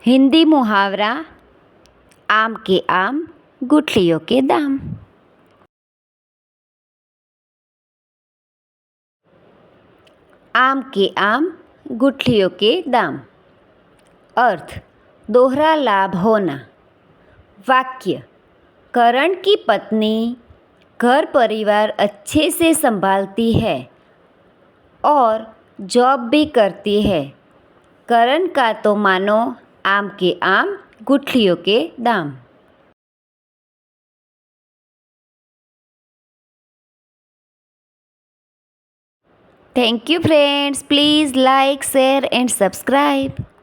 हिंदी मुहावरा आम के आम गुठलियों के दाम। आम के आम गुठलियों के दाम। अर्थ दोहरा लाभ होना। वाक्य करण की पत्नी घर परिवार अच्छे से संभालती है और जॉब भी करती है। करण का तो मानो आम के आम गुठलियों के दाम। Thank you friends. Please like, share and subscribe.